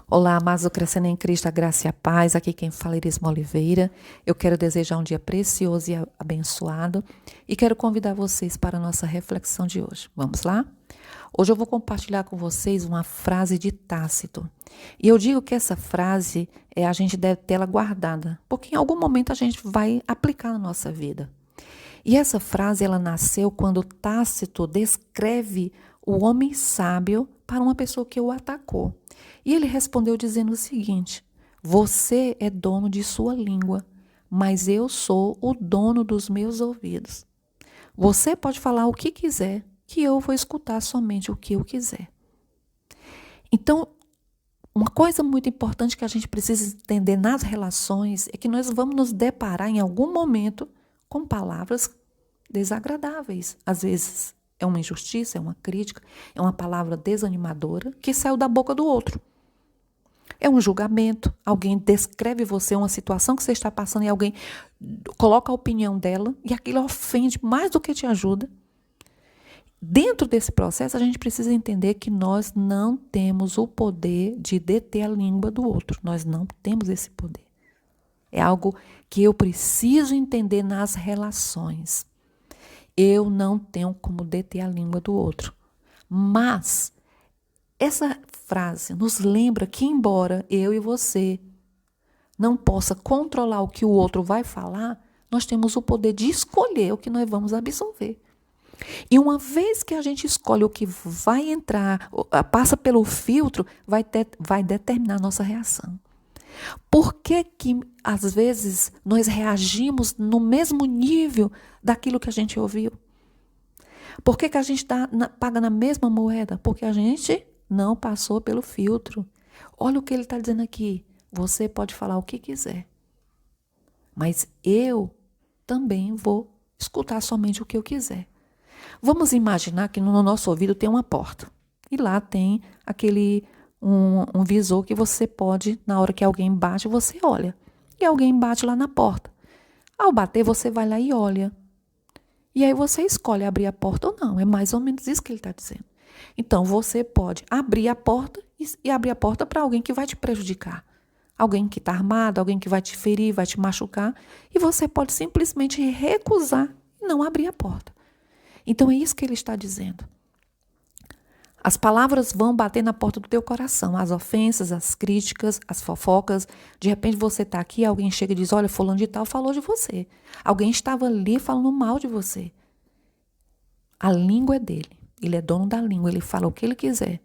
Olá, amados do Crescendo em Cristo, a graça e a paz. Aqui quem fala é Irisma Oliveira. Eu quero desejar um dia precioso e abençoado e quero convidar vocês para a nossa reflexão de hoje. Vamos lá? Hoje eu vou compartilhar com vocês uma frase de Tácito. E eu digo que essa frase a gente deve tê-la guardada, porque em algum momento a gente vai aplicar na nossa vida. E essa frase ela nasceu quando Tácito descreve o homem sábio para uma pessoa que o atacou. E ele respondeu dizendo o seguinte: você é dono de sua língua, mas eu sou o dono dos meus ouvidos. Você pode falar o que quiser, que eu vou escutar somente o que eu quiser. Então, uma coisa muito importante que a gente precisa entender nas relações é que nós vamos nos deparar em algum momento com palavras desagradáveis. Às vezes é uma injustiça, é uma crítica, é uma palavra desanimadora que saiu da boca do outro. É um julgamento, alguém descreve você uma situação que você está passando e alguém coloca a opinião dela e aquilo ofende mais do que te ajuda. Dentro desse processo, a gente precisa entender que nós não temos o poder de deter a língua do outro. Nós não temos esse poder. É algo que eu preciso entender nas relações. Eu não tenho como deter a língua do outro. Mas essa frase nos lembra que, embora eu e você não possa controlar o que o outro vai falar, nós temos o poder de escolher o que nós vamos absorver. E uma vez que a gente escolhe o que vai entrar, passa pelo filtro, vai determinar a nossa reação. Por que, às vezes, nós reagimos no mesmo nível daquilo que a gente ouviu? Por que a gente paga na mesma moeda? Porque a gente não passou pelo filtro. Olha o que ele está dizendo aqui. Você pode falar o que quiser, mas eu também vou escutar somente o que eu quiser. Vamos imaginar que no nosso ouvido tem uma porta. E lá tem um visor que você pode, na hora que alguém bate, você olha. E alguém bate lá na porta. Ao bater, você vai lá e olha. E aí você escolhe abrir a porta ou não. É mais ou menos isso que ele está dizendo. Então, você pode abrir a porta e abrir a porta para alguém que vai te prejudicar. Alguém que está armado, alguém que vai te ferir, vai te machucar. E você pode simplesmente recusar e não abrir a porta. Então, é isso que ele está dizendo. As palavras vão bater na porta do teu coração. As ofensas, as críticas, as fofocas. De repente, você está aqui, alguém chega e diz, olha, fulano de tal falou de você. Alguém estava ali falando mal de você. A língua é dele. Ele é dono da língua. Ele fala o que ele quiser.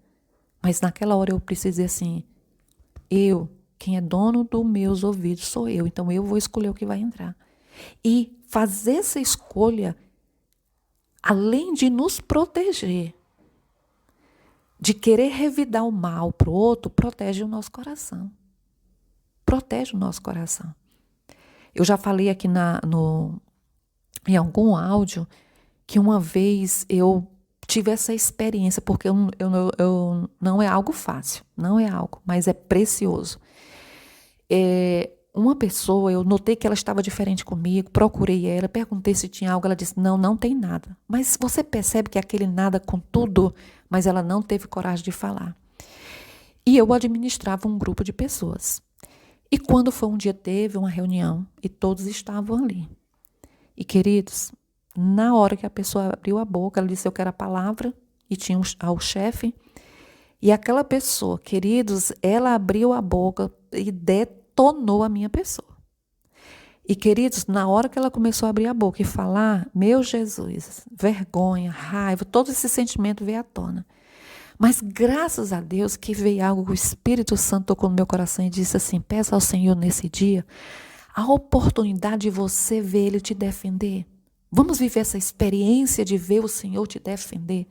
Mas naquela hora eu preciso dizer assim, quem é dono dos meus ouvidos sou eu. Então, eu vou escolher o que vai entrar. E fazer essa escolha, além de nos proteger, de querer revidar o mal para o outro, protege o nosso coração. Protege o nosso coração. Eu já falei aqui em algum áudio que uma vez eu tive essa experiência, porque não é algo fácil, não é algo, mas é precioso. Uma pessoa, eu notei que ela estava diferente comigo, procurei ela, perguntei se tinha algo, ela disse, não tem nada. Mas você percebe que aquele nada com tudo, mas ela não teve coragem de falar. E eu administrava um grupo de pessoas. E quando foi um dia, teve uma reunião e todos estavam ali. E queridos, na hora que a pessoa abriu a boca, ela disse, eu quero a palavra, e tinha o chefe. E aquela pessoa, queridos, ela abriu a boca e detonou a minha pessoa. E, queridos, na hora que ela começou a abrir a boca e falar, meu Jesus, vergonha, raiva, todo esse sentimento veio à tona. Mas graças a Deus que veio algo que o Espírito Santo tocou no meu coração e disse assim, peça ao Senhor nesse dia a oportunidade de você ver Ele te defender. Vamos viver essa experiência de ver o Senhor te defender.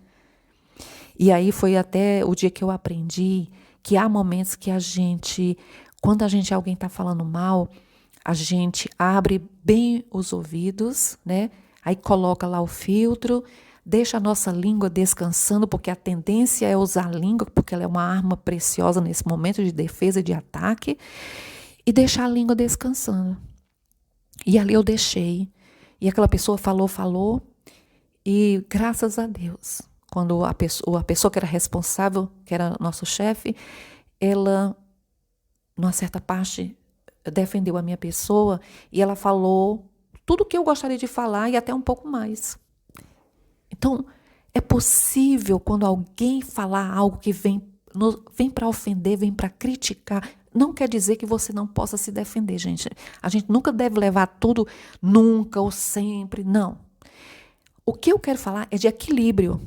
E aí foi até o dia que eu aprendi que há momentos que quando alguém está falando mal, a gente abre bem os ouvidos, né? Aí coloca lá o filtro, deixa a nossa língua descansando, porque a tendência é usar a língua, porque ela é uma arma preciosa nesse momento de defesa e de ataque, e deixar a língua descansando. E ali eu deixei, e aquela pessoa falou, e graças a Deus, quando a pessoa que era responsável, que era nosso chefe, ela numa certa parte, defendeu a minha pessoa e ela falou tudo o que eu gostaria de falar e até um pouco mais. Então, é possível quando alguém falar algo que vem para ofender, vem para criticar, não quer dizer que você não possa se defender, gente. A gente nunca deve levar tudo nunca ou sempre, não. O que eu quero falar é de equilíbrio.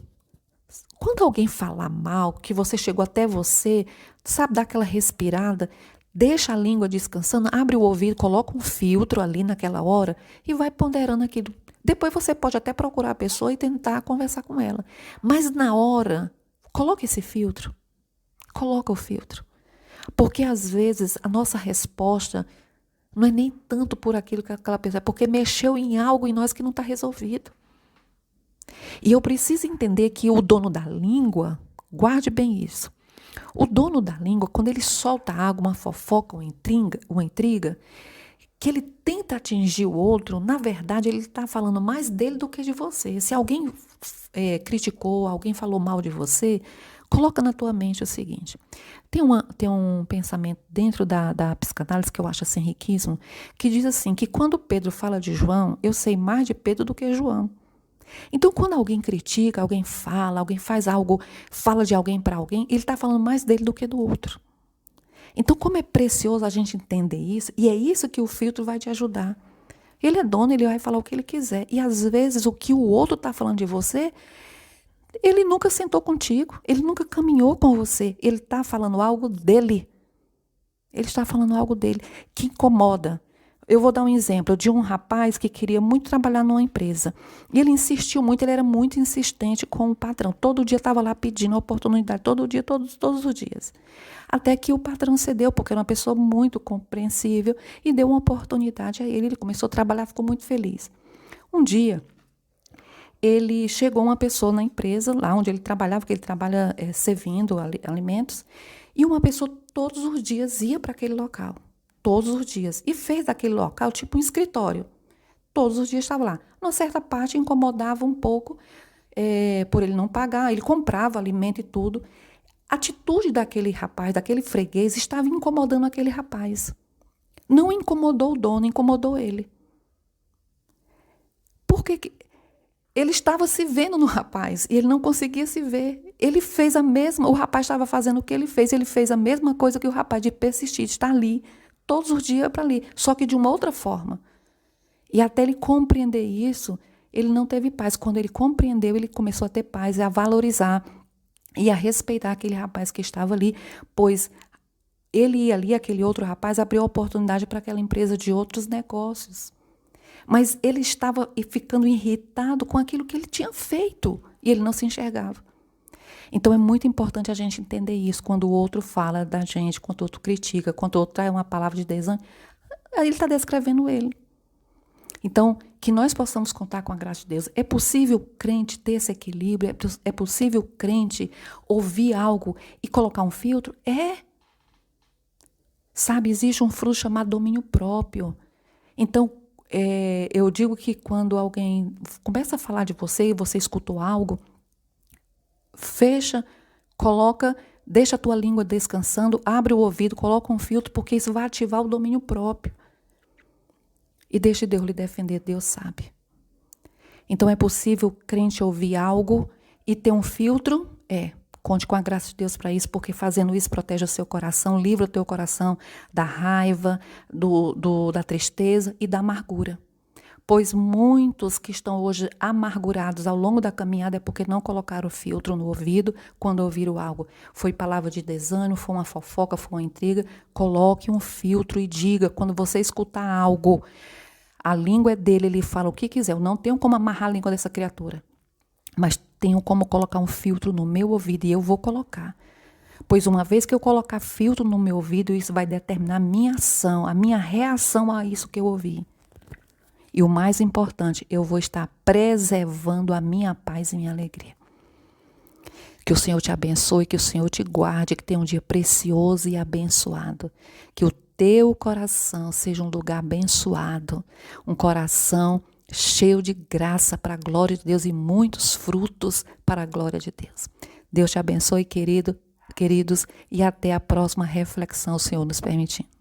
Quando alguém falar mal, que você chegou até você, sabe, dá aquela respirada, deixa a língua descansando, abre o ouvido, coloca um filtro ali naquela hora e vai ponderando aquilo. Depois você pode até procurar a pessoa e tentar conversar com ela. Mas na hora, coloque esse filtro. Coloca o filtro. Porque às vezes a nossa resposta não é nem tanto por aquilo que aquela pessoa, é porque mexeu em algo em nós que não está resolvido. E eu preciso entender que o dono da língua, guarde bem isso. O dono da língua, quando ele solta algo, uma fofoca, uma intriga, que ele tenta atingir o outro, na verdade ele está falando mais dele do que de você. Se alguém criticou, alguém falou mal de você, coloca na tua mente o seguinte. Tem um pensamento dentro da psicanálise que eu acho assim riquíssimo, que diz assim, que quando Pedro fala de João, eu sei mais de Pedro do que João. Então, quando alguém critica, alguém fala, alguém faz algo, fala de alguém para alguém, ele está falando mais dele do que do outro. Então, como é precioso a gente entender isso, e é isso que o filtro vai te ajudar. Ele é dono, ele vai falar o que ele quiser. E às vezes o que o outro está falando de você, ele nunca sentou contigo, ele nunca caminhou com você. Ele está falando algo dele. Ele está falando algo dele que incomoda. Eu vou dar um exemplo de um rapaz que queria muito trabalhar numa empresa. E ele insistiu muito, ele era muito insistente com o patrão. Todo dia estava lá pedindo a oportunidade, todo dia, todos os dias. Até que o patrão cedeu, porque era uma pessoa muito compreensível, e deu uma oportunidade a ele. Ele começou a trabalhar, ficou muito feliz. Um dia, chegou uma pessoa na empresa, lá onde ele trabalhava, porque ele trabalha servindo alimentos, e uma pessoa todos os dias ia para aquele local. Todos os dias. E fez daquele local tipo um escritório. Todos os dias estava lá. Uma certa parte incomodava um pouco por ele não pagar. Ele comprava alimento e tudo. A atitude daquele rapaz, daquele freguês, estava incomodando aquele rapaz. Não incomodou o dono, incomodou ele. Porque ele estava se vendo no rapaz e ele não conseguia se ver. Ele fez o rapaz estava fazendo o que ele fez a mesma coisa que o rapaz, de persistir, de estar ali, todos os dias para ali, só que de uma outra forma. E até ele compreender isso, ele não teve paz. Quando ele compreendeu, ele começou a ter paz, a valorizar e a respeitar aquele rapaz que estava ali, pois ele ia ali, aquele outro rapaz, abriu oportunidade para aquela empresa de outros negócios. Mas ele estava ficando irritado com aquilo que ele tinha feito e ele não se enxergava. Então é muito importante a gente entender isso quando o outro fala da gente, quando o outro critica, quando o outro traz uma palavra de desânimo, ele está descrevendo ele. Então, que nós possamos contar com a graça de Deus. É possível crente ter esse equilíbrio? É possível crente ouvir algo e colocar um filtro? Sabe, existe um fruto chamado domínio próprio. Então, eu digo que quando alguém começa a falar de você e você escutou algo, fecha, coloca, deixa a tua língua descansando, abre o ouvido, coloca um filtro, porque isso vai ativar o domínio próprio. E deixe Deus lhe defender, Deus sabe. Então é possível crente ouvir algo e ter um filtro? Conte com a graça de Deus para isso, porque fazendo isso protege o seu coração, livra o teu coração da raiva, da tristeza e da amargura. Pois muitos que estão hoje amargurados ao longo da caminhada é porque não colocaram o filtro no ouvido quando ouviram algo. Foi palavra de desânimo, foi uma fofoca, foi uma intriga. Coloque um filtro e diga, quando você escutar algo, a língua é dele, ele fala o que quiser. Eu não tenho como amarrar a língua dessa criatura, mas tenho como colocar um filtro no meu ouvido e eu vou colocar. Pois uma vez que eu colocar filtro no meu ouvido, isso vai determinar a minha ação, a minha reação a isso que eu ouvi. E o mais importante, eu vou estar preservando a minha paz e minha alegria. Que o Senhor te abençoe, que o Senhor te guarde, que tenha um dia precioso e abençoado. Que o teu coração seja um lugar abençoado, um coração cheio de graça para a glória de Deus e muitos frutos para a glória de Deus. Deus te abençoe, querido. queridos, e até a próxima reflexão, o Senhor nos permitindo.